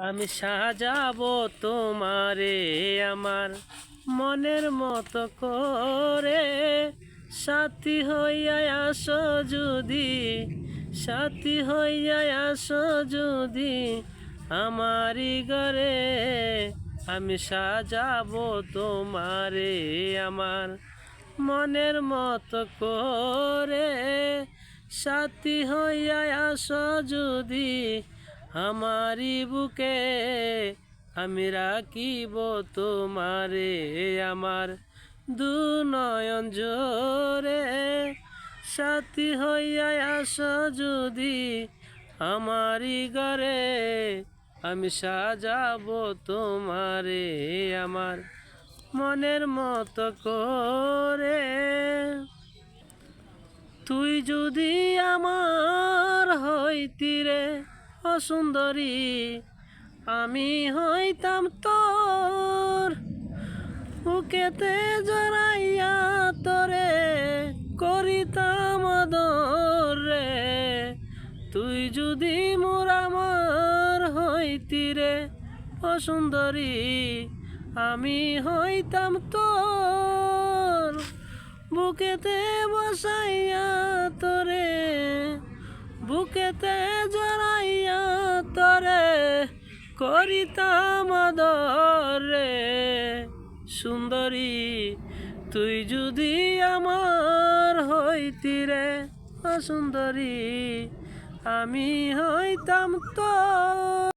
আমি সাজাবো তোমারে আমার মনের মতো করে, সাথী হইয়া আসো যদি, সাথী হইয়া আসো যদি আমারি ঘরে। আমি সাজাবো তোমারে আমার মনের মতো করে, সাথী হইয়া আসো যদি আমারি বুকে। আমি রাখিব তোমারে আমার দু নয়ন জোরে, সাথী হইয়া আসো যদি আমারি ঘরে। আমি সাজাবো তোমারে আমার মনের মতো করে। তুই যদি আমার হইতিরে অসুন্দরী, আমি হইতাম তোর বুকেতে জড়াইয়া তোরে করিতাম আদর রে। তুই যদি মোর আমার হইতিরে অসুন্দরী, আমি হইতাম তোর বুকেতে বসাইয়া তোরে, বুকেতে জড়াইয়া তোরে করিতাম আদর রে। সুন্দরী তুই যদি আমার হইতিরে অসুন্দরী, আমি হইতাম তোর।